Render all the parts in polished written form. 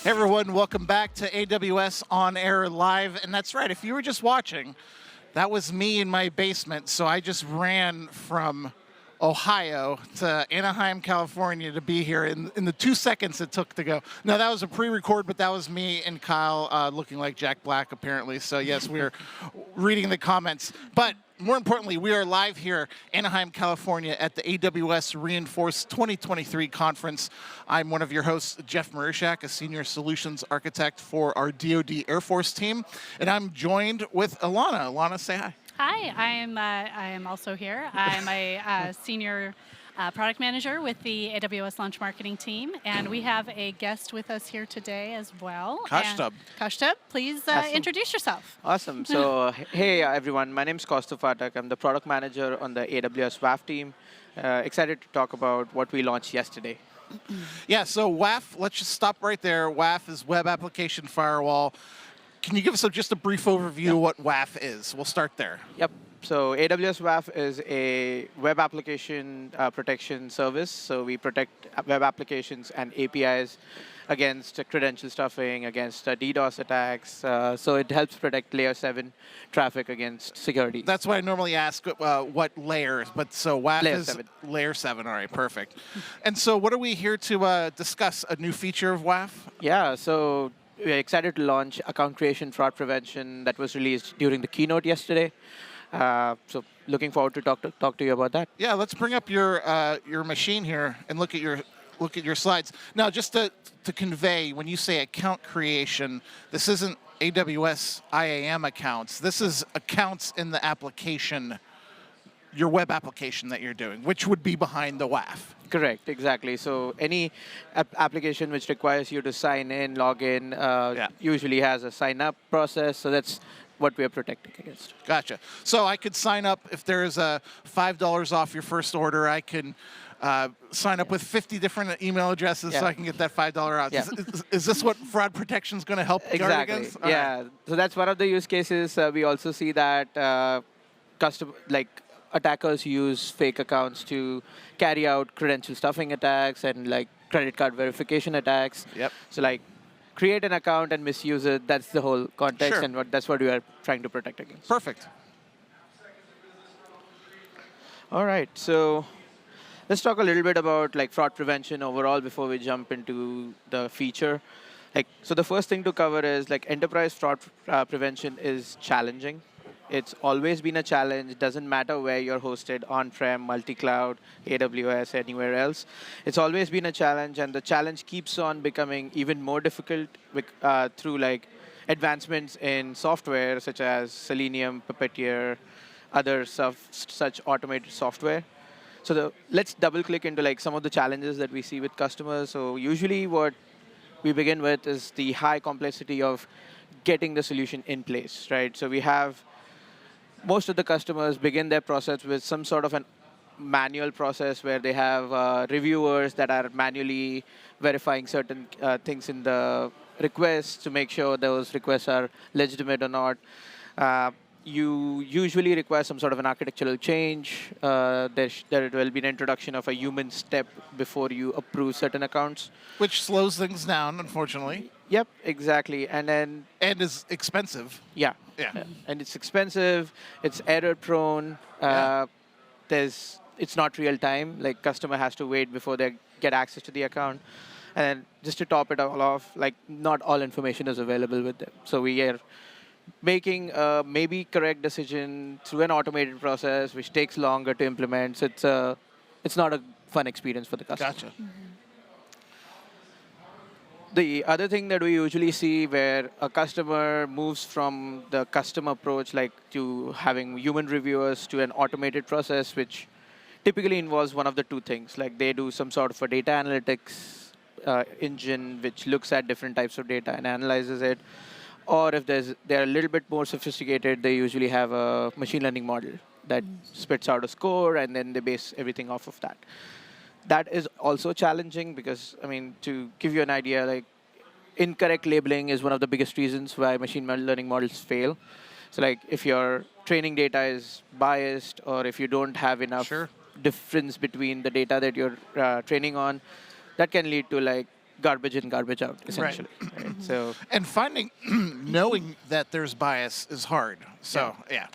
Hey everyone, welcome back to AWS On Air Live. And that's right, if you were just watching, that was me in my basement. So I just ran from Ohio to Anaheim, California to be here in the 2 seconds it took to go. No, that was a pre-record, but that was me and Kyle looking like Jack Black, apparently. So yes, we are reading the comments. But more importantly, we are live here, Anaheim, California, at the AWS Reinforce 2023 conference. I'm one of your hosts, Jeff Marushak, a senior solutions architect for our DoD Air Force team, and I'm joined with Ilana. Ilana, say hi. Hi, I am also here. I'm a senior product manager with the AWS Launch Marketing team, and we have a guest with us here today as well. Kaustubh. Kaustubh, please introduce yourself. Awesome. So, hey everyone, my name is Kaustubh Phatak. I'm the product manager on the AWS WAF team. Excited to talk about what we launched yesterday. Yeah, so WAF, let's just stop right there. WAF is Web Application Firewall. Can you give us just a brief overview of what WAF is? We'll start there. Yep. So AWS WAF is a web application protection service. So we protect web applications and APIs against credential stuffing, against DDoS attacks. So it helps protect layer 7 traffic against security. That's why I normally ask what layer, but so WAF layer is 7. Layer 7. All right, perfect. And so what are we here to discuss? A new feature of WAF? Yeah, so we're excited to launch account creation fraud prevention that was released during the keynote yesterday. So looking forward to talk to you about that. Yeah, let's bring up your machine here and look at your slides. Now, just to convey, when you say account creation, this isn't AWS IAM accounts. This is accounts in the application, your web application that you're doing, which would be behind the WAF. Correct, exactly. So any application which requires you to sign in, log in, usually has a sign-up process. So that's what we are protecting against. Gotcha. So I could sign up if there's a $5 off your first order. I can sign up with 50 different email addresses so I can get that $5 out. Yeah. Is this what fraud protection is going to help guard against? Exactly. Yeah. Right. So that's one of the use cases. We also see that attackers use fake accounts to carry out credential stuffing attacks and credit card verification attacks. Yep. So create an account and misuse it. That's the whole context, and that's what we are trying to protect against. Perfect. All right. So let's talk a little bit about fraud prevention overall before we jump into the feature. So the first thing to cover is enterprise fraud prevention is challenging. It's always been a challenge. Doesn't matter where you're hosted, on-prem, multi-cloud, AWS, anywhere else. It's always been a challenge, and the challenge keeps on becoming even more difficult through advancements in software such as Selenium, Puppeteer, other such automated software. So let's double-click into some of the challenges that we see with customers. So usually what we begin with is the high complexity of getting the solution in place, right? So we have most of the customers begin their process with some sort of a manual process where they have reviewers that are manually verifying certain things in the requests to make sure those requests are legitimate or not. You usually require some sort of an architectural change. There will be an introduction of a human step before you approve certain accounts. Which slows things down, unfortunately. Yep, exactly. And is expensive. Yeah. And it's expensive. It's error prone. It's not real time. Customer has to wait before they get access to the account. And just to top it all off, not all information is available with them. So we are making a maybe correct decision through an automated process, which takes longer to implement. So it's not a fun experience for the customer. Gotcha. The other thing that we usually see where a customer moves from the custom approach, to having human reviewers, to an automated process, which typically involves one of the two things. They do some sort of a data analytics engine, which looks at different types of data and analyzes it. Or if they're a little bit more sophisticated, they usually have a machine learning model that spits out a score, and then they base everything off of that. That is also challenging because, to give you an idea, incorrect labeling is one of the biggest reasons why machine learning models fail. So if your training data is biased, or if you don't have enough difference between the data that you're training on, that can lead to garbage in, garbage out, essentially. Right? So And knowing that there's bias is hard. So, yeah.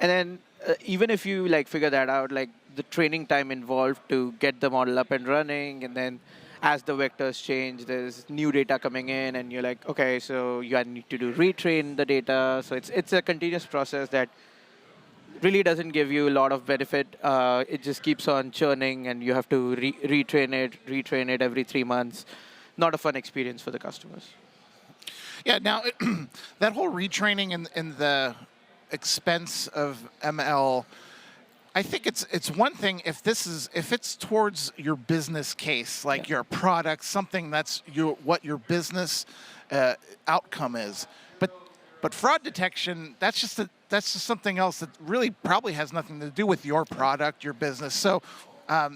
And then even if you like figure that out, like the training time involved to get the model up and running, and then as the vectors change, there's new data coming in, and you're like, okay, so you need to do retrain the data. So it's a continuous process that really doesn't give you a lot of benefit. It just keeps on churning, and you have to retrain it every 3 months. Not a fun experience for the customers. Yeah, now, that whole retraining and the expense of ML, I think it's one thing if it's towards your business case, like your product, something that's what your business outcome is. But fraud detection, that's just something else that really probably has nothing to do with your product, your business. So it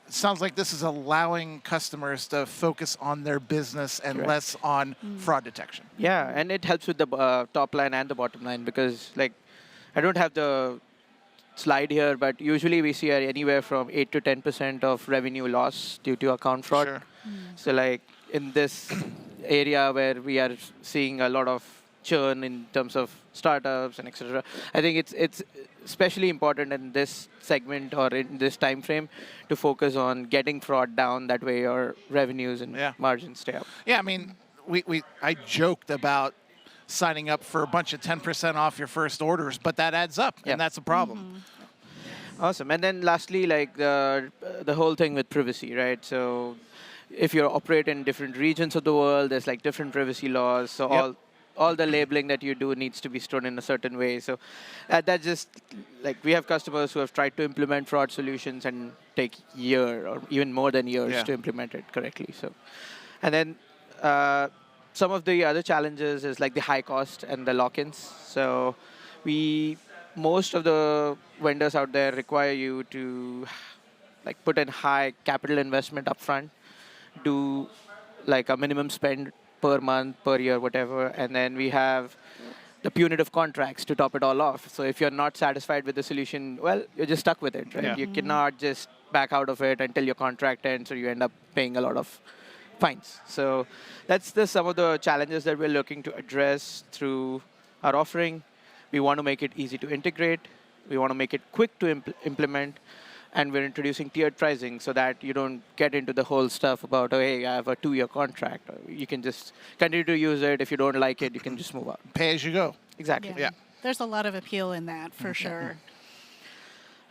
sounds like this is allowing customers to focus on their business and less on fraud detection. Yeah, and it helps with the top line and the bottom line because, like, I don't have the slide here, but usually we see anywhere from 8 to 10% of revenue loss due to account fraud. Sure. So, like, in this area where we are seeing a lot of churn in terms of startups and etc., I think it's especially important in this segment or in this time frame to focus on getting fraud down. That way, your revenues and margins stay up. Yeah, I mean, I joked about signing up for a bunch of 10% off your first orders, but that adds up, and that's a problem. Awesome. And then lastly, like the whole thing with privacy, right? So if you operate in different regions of the world, there's like different privacy laws. So all the labeling that you do needs to be stored in a certain way. So that just, like, we have customers who have tried to implement fraud solutions and take year or even more than years to implement it correctly. So, and then some of the other challenges is like the high cost and the lock-ins. So most of the vendors out there require you to like put in high capital investment upfront, do like a minimum spend per month, per year, whatever, and then we have the punitive contracts to top it all off. So if you're not satisfied with the solution, well, you're just stuck with it, right? Yeah. You cannot just back out of it until your contract ends, or you end up paying a lot of fines. So that's some of the challenges that we're looking to address through our offering. We want to make it easy to integrate. We want to make it quick to implement. And we're introducing tiered pricing so that you don't get into the whole stuff about, oh, hey, I have a 2-year contract. You can just continue to use it. If you don't like it, you can just move out. Pay as you go. Exactly. Yeah. There's a lot of appeal in that, for sure.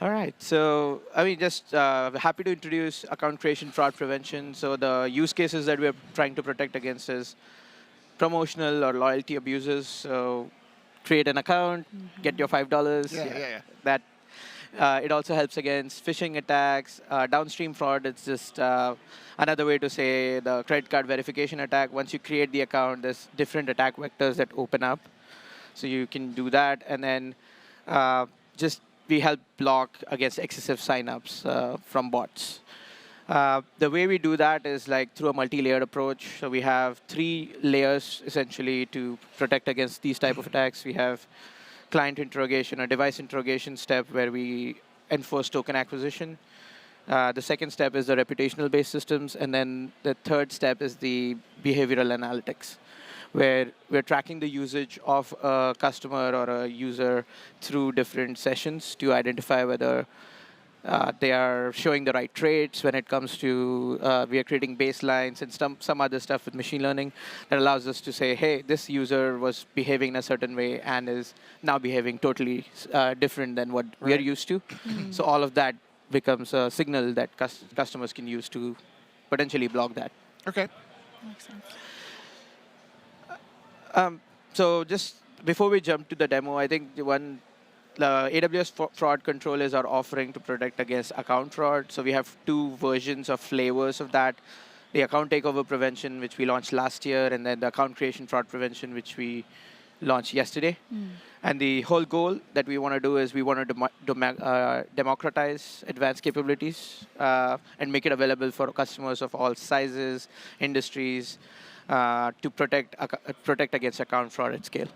All right. So, I mean, just happy to introduce account creation fraud prevention. So the use cases that we're trying to protect against is promotional or loyalty abuses. So create an account, get your $5. Yeah. That it also helps against phishing attacks. Downstream fraud, it's just another way to say the credit card verification attack. Once you create the account, there's different attack vectors that open up. So you can do that. And then we help block against excessive signups from bots. The way we do that is like through a multi-layered approach. So we have 3 layers, essentially, to protect against these type of attacks. We have client interrogation or device interrogation step where we enforce token acquisition. The second step is the reputational-based systems. And then the third step is the behavioral analytics, where we're tracking the usage of a customer or a user through different sessions to identify whether they are showing the right traits when it comes to, we are creating baselines and some other stuff with machine learning that allows us to say, hey, this user was behaving in a certain way and is now behaving totally different than what we are used to. So all of that becomes a signal that customers can use to potentially block that. Okay. Makes sense. So just before we jump to the demo, I think the AWS Fraud Control is our offering to protect against account fraud. So we have 2 versions of flavors of that. The account takeover prevention, which we launched last year, and then the account creation fraud prevention, which we launched yesterday. And the whole goal that we want to do is we want to democratize advanced capabilities and make it available for customers of all sizes, industries, to protect against account fraud at scale.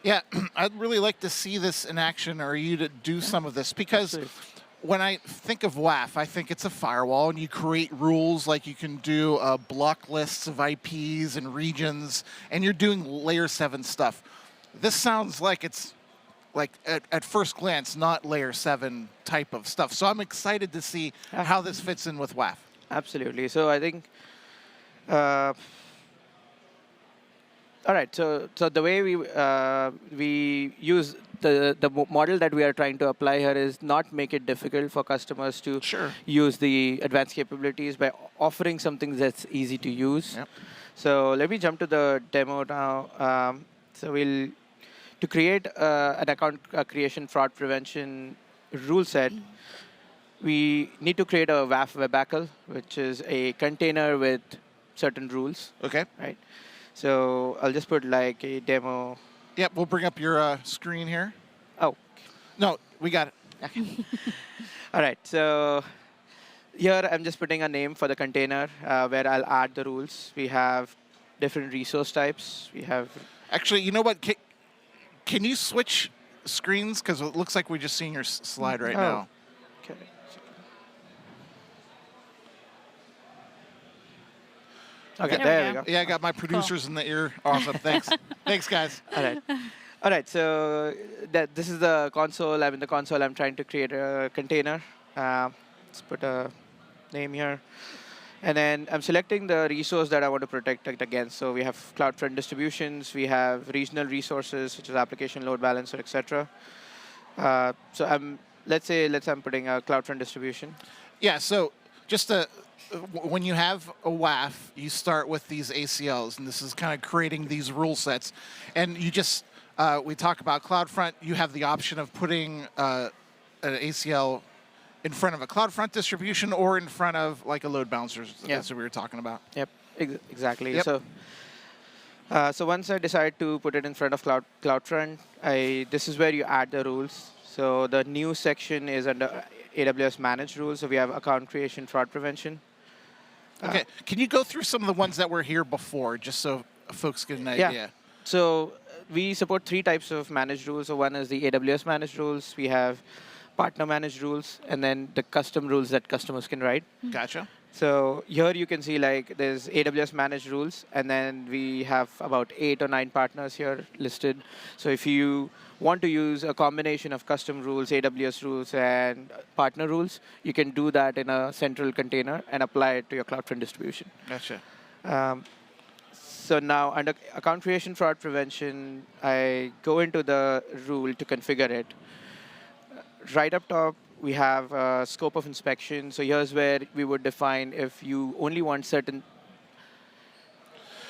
Yeah, I'd really like to see this in action, or you to do some of this, because when I think of WAF, I think it's a firewall, and you create rules like you can do block lists of IPs and regions, and you're doing layer 7 stuff. This sounds like it's like at first glance not layer 7 type of stuff. So I'm excited to see how this fits in with WAF. Absolutely. So I think, all right. So the way we use the model that we are trying to apply here is not make it difficult for customers to use the advanced capabilities by offering something that's easy to use. Yep. So let me jump to the demo now. To create an account creation fraud prevention rule set, we need to create a WAF webACL, which is a container with certain rules. Okay. Right. So I'll just put like a demo. Yep, we'll bring up your screen here. Oh. No, we got it. Okay. All right. So here I'm just putting a name for the container where I'll add the rules. We have different resource types. We have. Actually, you know what? Can you switch screens? Because it looks like we're just seeing your slide right now. Okay. Okay, there we go. Yeah, I got my producers in the ear. Awesome, thanks. Thanks, guys. All right. All right, so this is the console. I'm in the console. I'm trying to create a container. Let's put a name here. And then I'm selecting the resource that I want to protect against. So we have CloudFront distributions. We have regional resources, such as application load balancer, etc. So let's say I'm putting a CloudFront distribution. Yeah, so just when you have a WAF, you start with these ACLs, and this is kind of creating these rule sets. And you just, we talk about CloudFront, you have the option of putting an ACL in front of a CloudFront distribution or in front of like a load balancer. That's what we were talking about. Yep, exactly. Yep. So once I decide to put it in front of CloudFront, this is where you add the rules. So the new section is under AWS Managed Rules. So we have account creation, fraud prevention. Okay, can you go through some of the ones that were here before, just so folks get an idea? Yeah. So we support 3 types of managed rules. So one is the AWS Managed Rules. We have partner managed rules, and then the custom rules that customers can write. Gotcha. So here you can see like there's AWS managed rules, and then we have about 8 or 9 partners here listed. So if you want to use a combination of custom rules, AWS rules, and partner rules, you can do that in a central container and apply it to your CloudFront distribution. Gotcha. So now under account creation fraud prevention, I go into the rule to configure it. Right up top, we have a scope of inspection. So here's where we would define if you only want certain.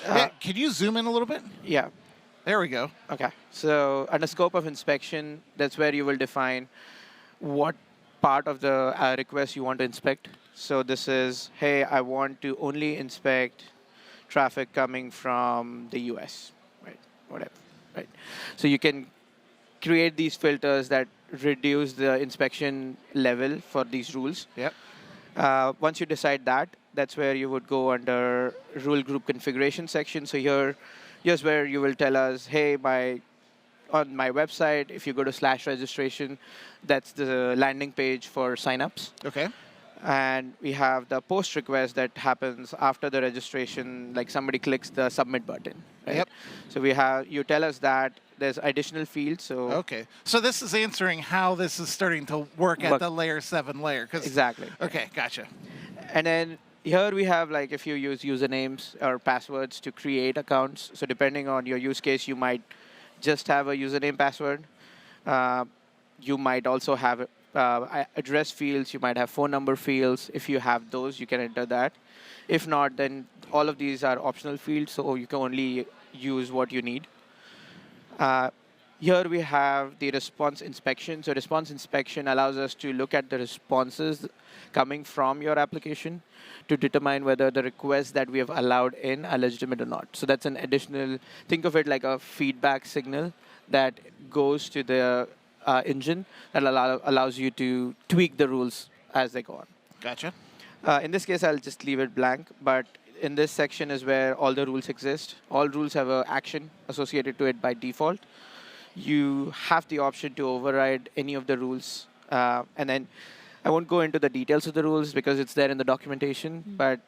Yeah, can you zoom in a little bit? Yeah. There we go. Okay. So under scope of inspection, that's where you will define what part of the request you want to inspect. So this is, hey, I want to only inspect traffic coming from the US, right? Whatever, right? So you can create these filters that reduce the inspection level for these rules. Yep. Once you decide that, that's where you would go under rule group configuration section. So here's where you will tell us, hey, on my website, if you go to /registration, that's the landing page for signups. Okay. And we have the post request that happens after the registration, like somebody clicks the submit button. Right? Yep. So you tell us that there's additional fields. So okay. So this is answering how this is starting to work at the layer 7 layer. Exactly. Okay, gotcha. And then here we have like if you use usernames or passwords to create accounts. So depending on your use case, you might just have a username password. You might also have address fields. You might have phone number fields. If you have those, you can enter that. If not, then all of these are optional fields, so you can only use what you need. Here we have the response inspection. So response inspection allows us to look at the responses coming from your application to determine whether the requests that we have allowed in are legitimate or not. So that's an additional, think of it like a feedback signal that goes to the engine that allows you to tweak the rules as they go on. Gotcha. In this case, I'll just leave it blank, but in this section is where all the rules exist. All rules have an action associated to it by default. You have the option to override any of the rules. And then I won't go into the details of the rules because it's there in the documentation, but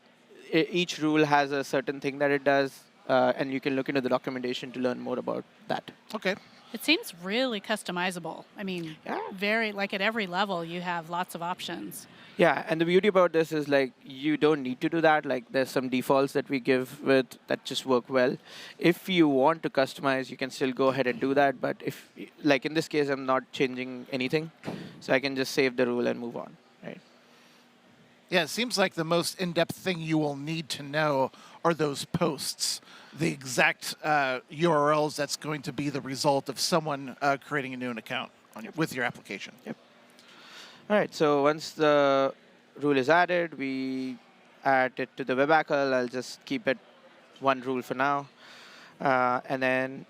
each rule has a certain thing that it does, and you can look into the documentation to learn more about that. Okay. It seems really customizable. I mean, very, like at every level, you have lots of options. Yeah, and the beauty about this is like you don't need to do that. Like there's some defaults that we give with that just work well. If you want to customize, you can still go ahead and do that. But if, like in this case, I'm not changing anything, so I can just save the rule and move on, right? Yeah, it seems like the most in-depth thing you will need to know are those posts, the exact URLs that's going to be the result of someone creating a new account with your application. Yep. All right, so once the rule is added, we add it to the webACL. I'll just keep it one rule for now. And then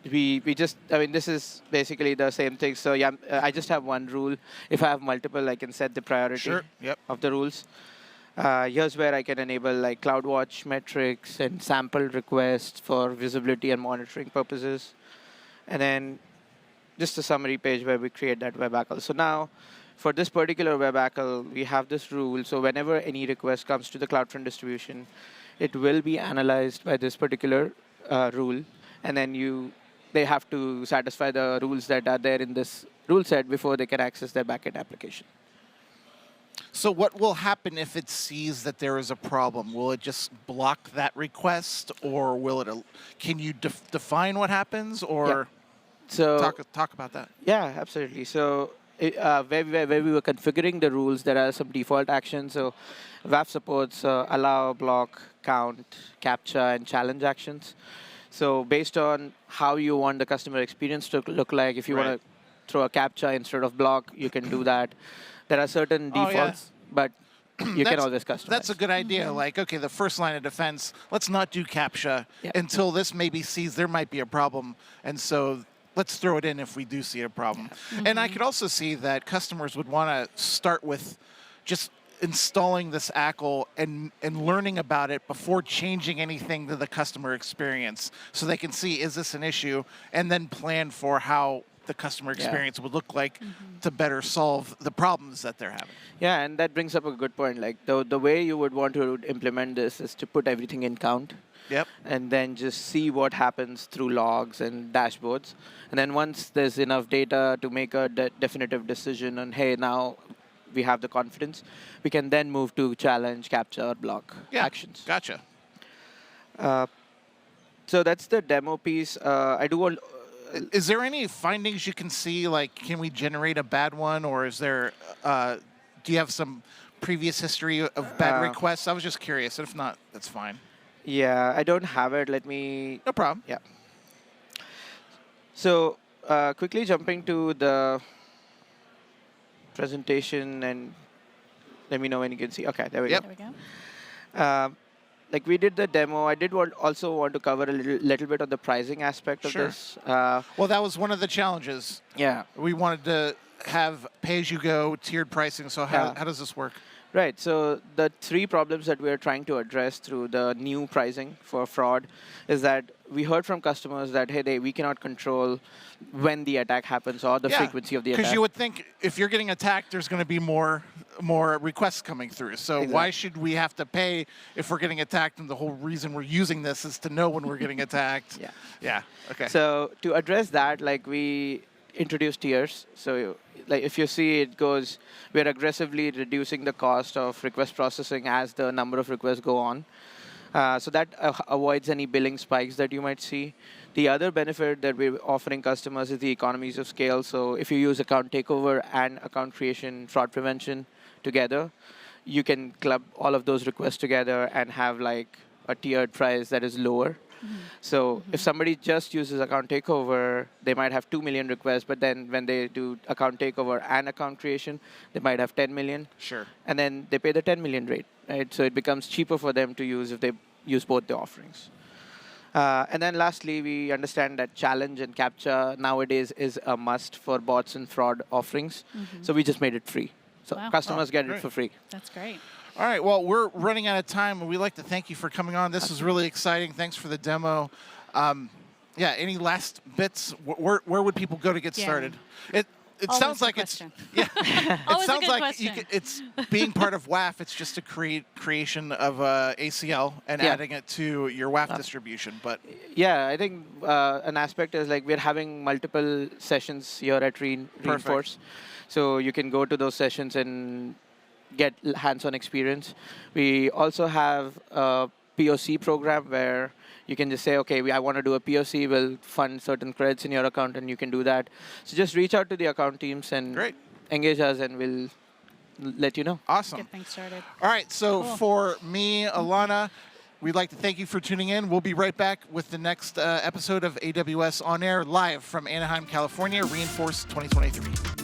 we just, I mean, this is basically the same thing. So yeah, I just have one rule. If I have multiple, I can set the priority of the rules. Here's where I can enable like CloudWatch metrics and sample requests for visibility and monitoring purposes. And then just a summary page where we create that webACL. So now, for this particular webACL, we have this rule. So whenever any request comes to the CloudFront distribution, it will be analyzed by this particular rule. And then they have to satisfy the rules that are there in this rule set before they can access their backend application. So what will happen if it sees that there is a problem? Will it just block that request, or will it? Can you define what happens, or? Yeah. So talk about that. Yeah, absolutely. So where we were configuring the rules, there are some default actions. So WAF supports allow, block, count, capture, and challenge actions. So based on how you want the customer experience to look like, if you want to throw a capture instead of block, you can do that. There are certain defaults, but you can always customize. That's a good idea. Like, okay, the first line of defense, let's not do captcha until this maybe sees there might be a problem. And so let's throw it in if we do see a problem. And I could also see that customers would want to start with just installing this ACL and learning about it before changing anything to the customer experience, so they can see, is this an issue, and then plan for how the customer experience would look like to better solve the problems that they're having. Yeah, and that brings up a good point. Like the way you would want to implement this is to put everything in count. Yep. And then just see what happens through logs and dashboards. And then once there's enough data to make a definitive decision on, hey, now we have the confidence, we can then move to challenge, capture, or block actions. Gotcha. So that's the demo piece. I do want. Is there any findings you can see? Like, can we generate a bad one, or is there? Do you have some previous history of bad requests? I was just curious. If not, that's fine. Yeah, I don't have it. Let me. No problem. Yeah. So quickly jumping to the presentation, and let me know when you can see. Okay, there we go. There we go. Like we did the demo, I did also want to cover a little bit on the pricing aspect of this. Well, that was one of the challenges. Yeah. We wanted to have pay-as-you-go tiered pricing. So how does this work? Right. So the three problems that we are trying to address through the new pricing for fraud is that we heard from customers that, hey, we cannot control when the attack happens or the frequency of the attack. Because you would think if you're getting attacked, there's going to be more requests coming through. So why should we have to pay if we're getting attacked? And the whole reason we're using this is to know when we're getting attacked. Yeah. Okay. So to address that, like we introduced tiers. So like if you see, it goes, we're aggressively reducing the cost of request processing as the number of requests go on. So that avoids any billing spikes that you might see. The other benefit that we're offering customers is the economies of scale. So if you use account takeover and account creation fraud prevention together, you can club all of those requests together and have like a tiered price that is lower. So if somebody just uses account takeover, they might have 2 million requests, but then when they do account takeover and account creation, they might have 10 million. Sure. And then they pay the 10 million rate, right? So it becomes cheaper for them to use if they use both the offerings. And then lastly, we understand that challenge and capture nowadays is a must for bots and fraud offerings. So we just made it free. So customers get it for free. That's great. All right, well, we're running out of time, and we'd like to thank you for coming on. This is really exciting. Thanks for the demo. Yeah, any last bits? Where would people go to get started? it Always sounds a like it's question. yeah. It Always a sounds good like question. it's being part of WAF. It's just a creation of ACL and Yeah. adding it to your WAF distribution. But Yeah, I think an aspect is like we're having multiple sessions here at Reinforce. So you can go to those sessions and get hands-on experience. We also have a POC program where you can just say, okay, I want to do a POC, we'll fund certain credits in your account, and you can do that. So just reach out to the account teams and Great. engage us, and we'll let you know. awesome. Get things started. All right, so Cool. for me, Alana, we'd like to thank you for tuning in. We'll be right back with the next episode of AWS On Air live from Anaheim, California, Reinforce 2023.